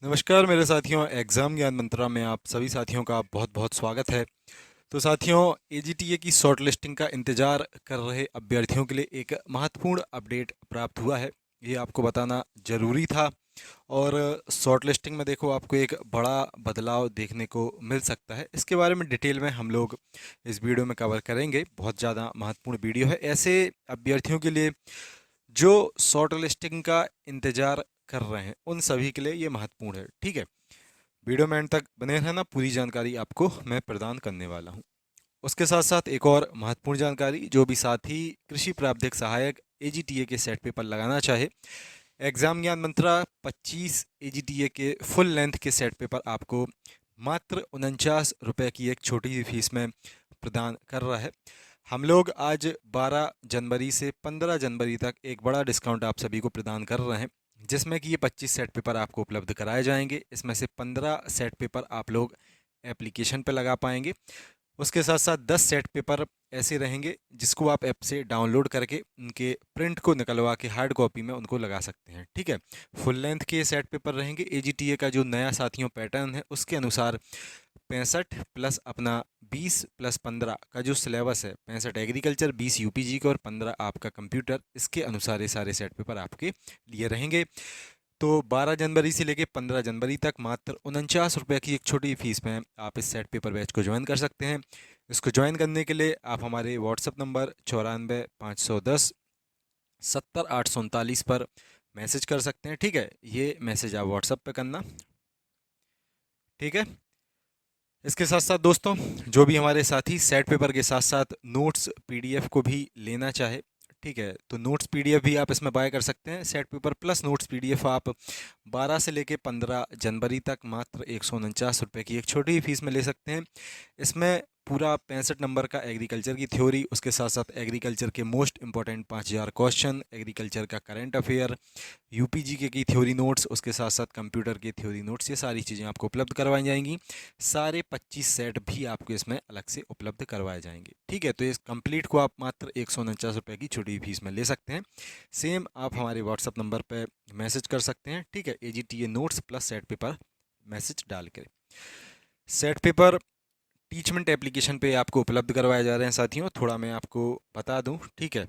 नमस्कार मेरे साथियों, एग्ज़ाम ज्ञान मंत्रा में आप सभी साथियों का बहुत बहुत स्वागत है। तो साथियों, एजीटीए की शॉर्ट लिस्टिंग का इंतज़ार कर रहे अभ्यर्थियों के लिए एक महत्वपूर्ण अपडेट प्राप्त हुआ है। ये आपको बताना ज़रूरी था। और शॉर्ट लिस्टिंग में देखो, आपको एक बड़ा बदलाव देखने को मिल सकता है। इसके बारे में डिटेल में हम लोग इस वीडियो में कवर करेंगे। बहुत ज़्यादा महत्वपूर्ण वीडियो है ऐसे अभ्यर्थियों के लिए जो शॉर्ट लिस्टिंग का इंतज़ार कर रहे हैं। उन सभी के लिए ये महत्वपूर्ण है। ठीक है, वीडियो में एंड तक बने रहना, पूरी जानकारी आपको मैं प्रदान करने वाला हूँ। उसके साथ साथ एक और महत्वपूर्ण जानकारी, जो भी साथी कृषि प्रावधिक सहायक एजीटीए के सेट पेपर लगाना चाहे, एग्जाम ज्ञान मंत्रा 25 एजीटीए के फुल लेंथ के सेट पेपर आपको मात्र 49 रुपये की एक छोटी सी फीस में प्रदान कर रहा है। हम लोग आज 12 जनवरी से 15 जनवरी तक एक बड़ा डिस्काउंट आप सभी को प्रदान कर रहे हैं, जिसमें कि ये 25 सेट पेपर आपको उपलब्ध कराए जाएंगे। इसमें से 15 सेट पेपर आप लोग एप्लीकेशन पे लगा पाएंगे। उसके साथ साथ 10 सेट पेपर ऐसे रहेंगे जिसको आप ऐप से डाउनलोड करके उनके प्रिंट को निकलवा के हार्ड कॉपी में उनको लगा सकते हैं। ठीक है, फुल लेंथ के सेट पेपर रहेंगे। एजीटीए का जो नया साथियों पैटर्न है उसके अनुसार 65 प्लस अपना 20 प्लस 15 का जो सिलेबस है, 65 एग्रीकल्चर, 20 यूपीजी का और 15 आपका कंप्यूटर, इसके अनुसार ये सारे सेट पेपर आपके लिए रहेंगे। तो 12 जनवरी से लेकर 15 जनवरी तक मात्र 49 रुपये की एक छोटी फीस में आप इस सेट पेपर बैच को ज्वाइन कर सकते हैं। इसको ज्वाइन करने के लिए आप हमारे व्हाट्सअप नंबर 94 510 70 839 पर मैसेज कर सकते हैं। ठीक है, ये मैसेज आप व्हाट्सअप पे करना। ठीक है, इसके साथ साथ दोस्तों, जो भी हमारे साथी सेट पेपर के साथ साथ नोट्स पीडीएफ को भी लेना चाहे, ठीक है, तो नोट्स पीडीएफ भी आप इसमें बाय कर सकते हैं। Set paper plus notes PDF आप 12 से लेके 15 जनवरी तक मात्र 149 रुपये की एक छोटी फीस में ले सकते हैं। इसमें पूरा 65 नंबर का एग्रीकल्चर की थ्योरी, उसके साथ साथ एग्रीकल्चर के मोस्ट इंपॉर्टेंट 5000 क्वेश्चन, एग्रीकल्चर का करंट अफेयर, यूपीजी के की थ्योरी नोट्स, उसके साथ साथ कंप्यूटर के थ्योरी नोट्स, ये सारी चीज़ें आपको उपलब्ध करवाई जाएंगी। सारे 25 सेट भी आपको इसमें अलग से उपलब्ध करवाए जाएंगे। ठीक है, तो इस कंप्लीट को आप मात्र 149 रुपये की छोटी फीस में ले सकते हैं। सेम आप हमारे व्हाट्सअप नंबर पर मैसेज कर सकते हैं। ठीक है, AGTA notes plus set paper message डाल कर। सेट पेपर टीचमेंट एप्लीकेशन पे आपको उपलब्ध करवाए जा रहे हैं साथियों, थोड़ा मैं आपको बता दूं। ठीक है,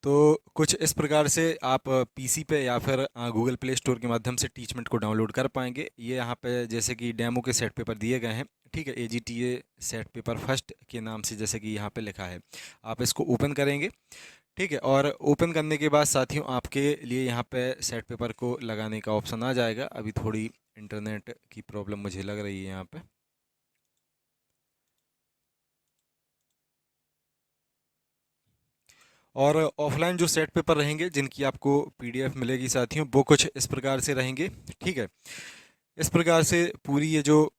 तो कुछ इस प्रकार से आप पीसी पे या फिर गूगल प्ले स्टोर के माध्यम से टीचमेंट को डाउनलोड कर पाएंगे। ये यहाँ पे जैसे कि डेमो के सेट पेपर दिए गए हैं। ठीक है, एजीटीए सेट पेपर फर्स्ट के नाम से जैसे कि यहाँ पे लिखा है, आप इसको ओपन करेंगे। ठीक है, और ओपन करने के बाद साथियों आपके लिए यहाँ पे सेट पेपर को लगाने का ऑप्शन आ जाएगा। अभी थोड़ी इंटरनेट की प्रॉब्लम मुझे लग रही है यहाँ पे। और ऑफलाइन जो सेट पेपर रहेंगे जिनकी आपको पीडीएफ मिलेगी साथियों, वो कुछ इस प्रकार से रहेंगे। ठीक है, इस प्रकार से पूरी ये जो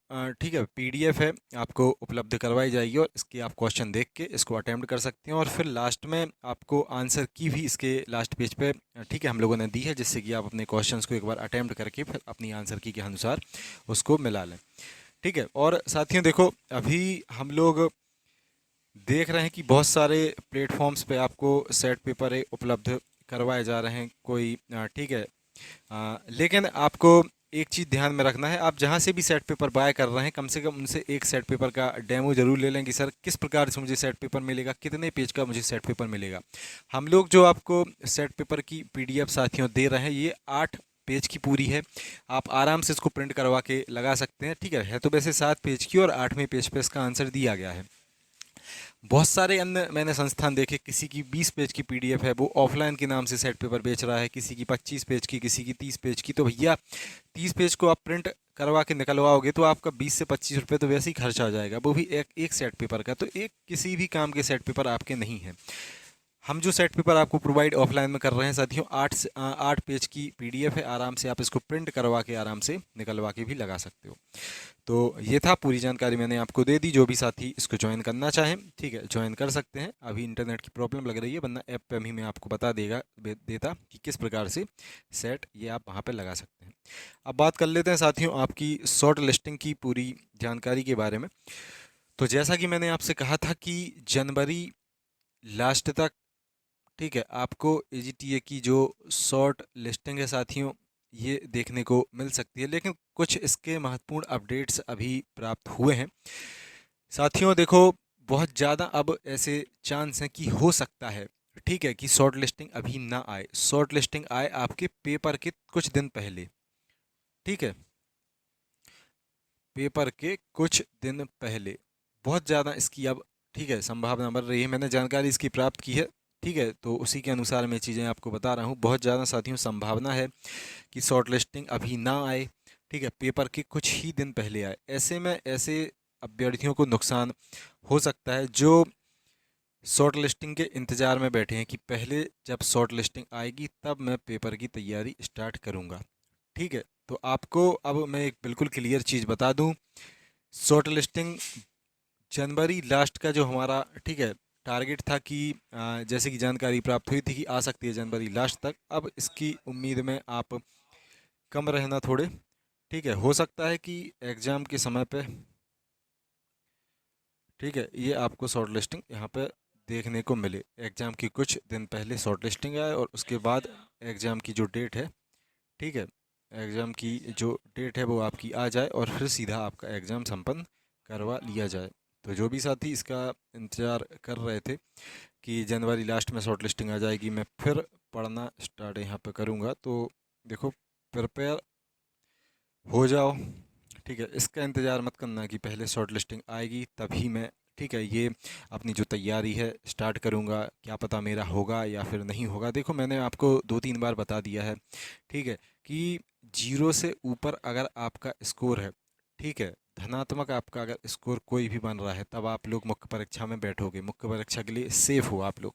ठीक है पीडीएफ है आपको उपलब्ध करवाई जाएगी, और इसके आप क्वेश्चन देख के इसको अटेम्प्ट कर सकते हैं। और फिर लास्ट में आपको आंसर की भी इसके लास्ट पेज पे ठीक है हम लोगों ने दी है, जिससे कि आप अपने क्वेश्चंस को एक बार अटेम्प्ट करके फिर अपनी आंसर की के अनुसार उसको मिला लें। ठीक है, और साथियों देखो, अभी हम लोग देख रहे हैं कि बहुत सारे प्लेटफॉर्म्स पे आपको सेट पेपर उपलब्ध करवाए जा रहे हैं। कोई ठीक है, लेकिन आपको एक चीज़ ध्यान में रखना है, आप जहाँ से भी सेट पेपर बाय कर रहे हैं कम से कम उनसे एक सेट पेपर का डेमो जरूर ले लें कि सर किस प्रकार से मुझे सेट पेपर मिलेगा, कितने पेज का मुझे सेट पेपर मिलेगा। हम लोग जो आपको सेट पेपर की पीडीएफ साथियों दे रहे हैं, ये 8 पेज की पूरी है। आप आराम से इसको प्रिंट करवा के लगा सकते हैं। ठीक है तो वैसे 7 पेज की, और 8वें पेज पे इसका आंसर दिया गया है। बहुत सारे अन्य मैंने संस्थान देखे, किसी की 20 पेज की पीडीएफ है, वो ऑफलाइन के नाम से सेट पेपर बेच रहा है, किसी की 25 पेज की, किसी की 30 पेज की। तो भैया 30 पेज को आप प्रिंट करवा के निकलवाओगे तो आपका 20 से 25 रुपये तो वैसे ही खर्चा आ जाएगा, वो भी एक सेट पेपर का। तो एक किसी भी काम के सेट पेपर आपके नहीं हैं। हम जो सेट पेपर आपको प्रोवाइड ऑफलाइन में कर रहे हैं साथियों, 8 पेज की पीडीएफ है, आराम से आप इसको प्रिंट करवा के आराम से निकलवा के भी लगा सकते हो। तो ये था, पूरी जानकारी मैंने आपको दे दी। जो भी साथी इसको ज्वाइन करना चाहें, ठीक है, ज्वाइन कर सकते हैं। अभी इंटरनेट की प्रॉब्लम लग रही है, वरना ऐप पे भी मैं आपको बता देता कि किस प्रकार से सेट ये आप वहाँ पे लगा सकते हैं। अब बात कर लेते हैं साथियों आपकी शॉर्ट लिस्टिंग की पूरी जानकारी के बारे में। तो जैसा कि मैंने आपसे कहा था कि जनवरी लास्ट तक, ठीक है, आपको एजीटीए की जो शॉर्ट लिस्टिंग है साथियों, ये देखने को मिल सकती है, लेकिन कुछ इसके महत्वपूर्ण अपडेट्स अभी प्राप्त हुए हैं साथियों। देखो, बहुत ज़्यादा अब ऐसे चांस हैं कि हो सकता है, ठीक है, कि शॉर्ट लिस्टिंग अभी ना आए। शॉर्ट लिस्टिंग आए आपके पेपर के कुछ दिन पहले, ठीक है, पेपर के कुछ दिन पहले बहुत ज़्यादा इसकी अब, ठीक है, संभावना बढ़ रही है। मैंने जानकारी इसकी प्राप्त की है, ठीक है, तो उसी के अनुसार मैं चीज़ें आपको बता रहा हूँ। बहुत ज़्यादा साथियों संभावना है कि शॉर्ट लिस्टिंग अभी ना आए, ठीक है, पेपर के कुछ ही दिन पहले आए। ऐसे में ऐसे अभ्यर्थियों को नुकसान हो सकता है जो शॉर्ट लिस्टिंग के इंतज़ार में बैठे हैं कि पहले जब शॉर्ट लिस्टिंग आएगी तब मैं पेपर की तैयारी स्टार्ट करूँगा, ठीक है। तो आपको अब मैं एक बिल्कुल क्लियर चीज़ बता दूं, शॉर्ट लिस्टिंग जनवरी लास्ट का जो हमारा, ठीक है, टारगेट था कि जैसे कि जानकारी प्राप्त हुई थी कि आ सकती है जनवरी लास्ट तक। अब इसकी उम्मीद में आप कम रहना थोड़े, ठीक है। हो सकता है कि एग्ज़ाम के समय पे, ठीक है, ये आपको शॉर्ट लिस्टिंग यहाँ पे देखने को मिले। एग्ज़ाम की कुछ दिन पहले शॉर्ट लिस्टिंग आए और उसके बाद एग्ज़ाम की जो डेट है, ठीक है, एग्ज़ाम की जो डेट है वो आपकी आ जाए और फिर सीधा आपका एग्ज़ाम संपन्न करवा लिया जाए। तो जो भी साथी इसका इंतज़ार कर रहे थे कि जनवरी लास्ट में शॉर्ट लिस्टिंग आ जाएगी, मैं फिर पढ़ना स्टार्ट यहाँ पे करूँगा, तो देखो, प्रिपेयर हो जाओ, ठीक है। इसका इंतज़ार मत करना कि पहले शॉर्ट लिस्टिंग आएगी तभी मैं, ठीक है, ये अपनी जो तैयारी है स्टार्ट करूँगा। क्या पता मेरा होगा या फिर नहीं होगा। देखो, मैंने आपको 2-3 बार बता दिया है, ठीक है, कि 0 से ऊपर अगर आपका स्कोर है, ठीक है, धनात्मक आपका अगर स्कोर कोई भी बन रहा है, तब आप लोग मुख्य परीक्षा में बैठोगे। मुख्य परीक्षा के लिए सेफ हो आप लोग,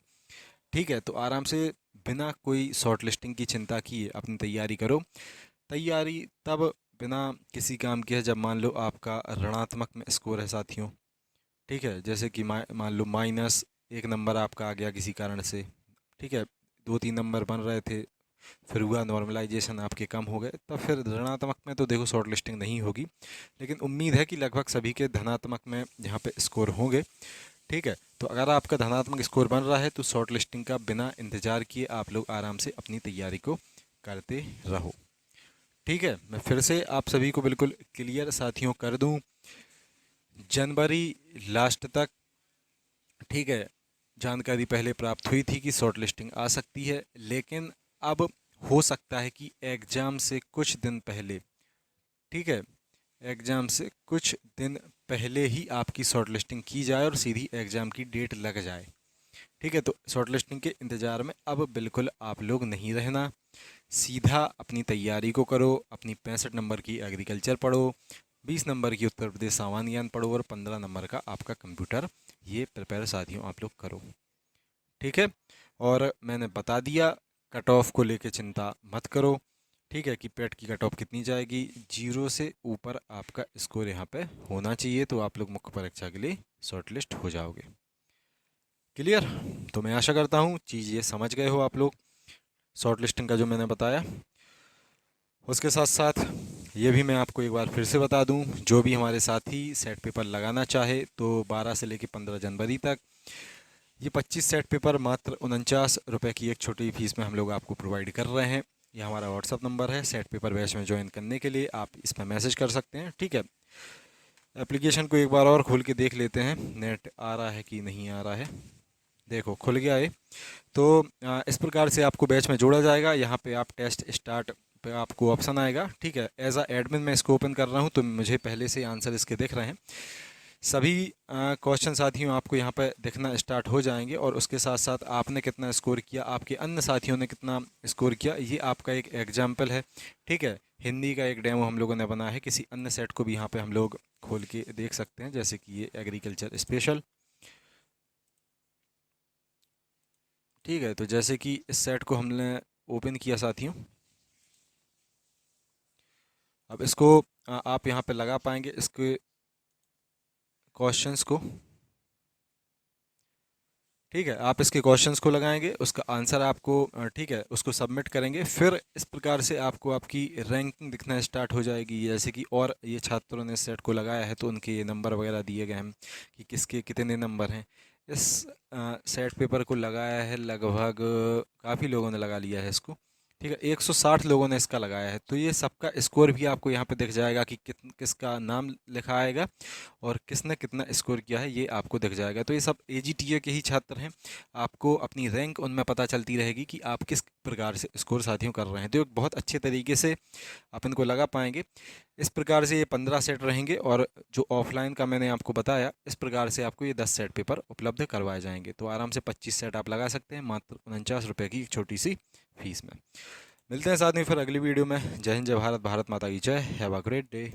ठीक है। तो आराम से बिना कोई शॉर्ट लिस्टिंग की चिंता किए अपनी तैयारी करो। तैयारी तब बिना किसी काम के है जब मान लो आपका ऋणात्मक में स्कोर है साथियों, ठीक है, जैसे कि मान लो -1 नंबर आपका आ गया किसी कारण से, ठीक है, 2-3 नंबर बन रहे थे, फिर हुआ नॉर्मलाइजेशन, आपके कम हो गए, तब फिर ऋणात्मक में तो देखो शॉर्ट लिस्टिंग नहीं होगी। लेकिन उम्मीद है कि लगभग सभी के धनात्मक में यहाँ पे स्कोर होंगे, ठीक है। तो अगर आपका धनात्मक स्कोर बन रहा है तो शॉर्ट लिस्टिंग का बिना इंतजार किए आप लोग आराम से अपनी तैयारी को करते रहो, ठीक है। मैं फिर से आप सभी को बिल्कुल क्लियर साथियों कर दूं, जनवरी लास्ट तक, ठीक है, जानकारी पहले प्राप्त हुई थी कि शॉर्ट लिस्टिंग आ सकती है, लेकिन अब हो सकता है कि एग्ज़ाम से कुछ दिन पहले, ठीक है, एग्ज़ाम से कुछ दिन पहले ही आपकी शॉर्ट लिस्टिंग की जाए और सीधी एग्ज़ाम की डेट लग जाए, ठीक है। तो शॉर्ट लिस्टिंग के इंतज़ार में अब बिल्कुल आप लोग नहीं रहना, सीधा अपनी तैयारी को करो। अपनी 65 नंबर की एग्रीकल्चर पढ़ो, 20 नंबर की उत्तर प्रदेश सामान्य ज्ञान पढ़ो और 15 नंबर का आपका कंप्यूटर, ये प्रिपेयर साथियों आप लोग करो, ठीक है। और मैंने बता दिया, कट ऑफ को लेके चिंता मत करो, ठीक है, कि पेट की कट ऑफ कितनी जाएगी। 0 से ऊपर आपका स्कोर यहाँ पे होना चाहिए, तो आप लोग मुख्य परीक्षा के लिए शॉर्ट लिस्ट हो जाओगे। क्लियर? तो मैं आशा करता हूँ चीज़ ये समझ गए हो आप लोग, शॉर्ट लिस्टिंग का जो मैंने बताया। उसके साथ साथ ये भी मैं आपको एक बार फिर से बता दूं, जो भी हमारे साथी सेट पेपर लगाना चाहे तो 12 से लेकर 15 जनवरी तक ये 25 सेट पेपर मात्र 49 रुपये की एक छोटी फीस में हम लोग आपको प्रोवाइड कर रहे हैं। ये हमारा व्हाट्सअप नंबर है, सेट पेपर बैच में ज्वाइन करने के लिए आप इस पर मैसेज कर सकते हैं, ठीक है। एप्लीकेशन को एक बार और खोल के देख लेते हैं, नेट आ रहा है कि नहीं आ रहा है। देखो, खुल गया है। तो इस प्रकार से आपको बैच में जोड़ा जाएगा। यहाँ पे आप टेस्ट स्टार्ट पे आपको ऑप्शन आएगा, ठीक है। एज अ एडमिन मैं इसको ओपन कर रहा हूँ तो मुझे पहले से आंसर इसके दिख रहे हैं। सभी क्वेश्चन साथियों आपको यहाँ पे दिखना स्टार्ट हो जाएंगे और उसके साथ साथ आपने कितना स्कोर किया, आपके अन्य साथियों ने कितना स्कोर किया, ये आपका एक एग्जाम्पल है, ठीक है। हिंदी का एक डेमो हम लोगों ने बनाया है, किसी अन्य सेट को भी यहाँ पे हम लोग खोल के देख सकते हैं, जैसे कि ये एग्रीकल्चर स्पेशल, ठीक है। तो जैसे कि इस सेट को हमने ओपन किया साथियों, अब इसको आप यहाँ पे लगा पाएंगे इसके क्वेश्चंस को, ठीक है। आप इसके क्वेश्चंस को लगाएंगे, उसका आंसर आपको, ठीक है, उसको सबमिट करेंगे। फिर इस प्रकार से आपको आपकी रैंकिंग दिखना स्टार्ट हो जाएगी, जैसे कि और ये छात्रों ने इस सेट को लगाया है तो उनके ये नंबर वगैरह दिए गए हैं कि किसके कितने नंबर हैं। इस सेट पेपर को लगाया है लगभग, काफ़ी लोगों ने लगा लिया है इसको, ठीक है, 160 लोगों ने इसका लगाया है। तो ये सबका स्कोर भी आपको यहाँ पे दिख जाएगा कि किसका नाम लिखा आएगा और किसने कितना स्कोर किया है, ये आपको दिख जाएगा। तो ये सब AGTA के ही छात्र हैं। आपको अपनी रैंक उनमें पता चलती रहेगी कि आप किस प्रकार से स्कोर साथियों कर रहे हैं। तो एक बहुत अच्छे तरीके से आप इनको लगा पाएंगे। इस प्रकार से ये 15 सेट रहेंगे और जो ऑफलाइन का मैंने आपको बताया, इस प्रकार से आपको ये 10 सेट पेपर उपलब्ध करवाए जाएंगे। तो आराम से 25 सेट आप लगा सकते हैं मात्र 49 रुपये की एक छोटी सी फीस में। मिलते हैं साथ में फिर अगली वीडियो में। जय हिंद, जय भारत, भारत माता की जय। Have a great day.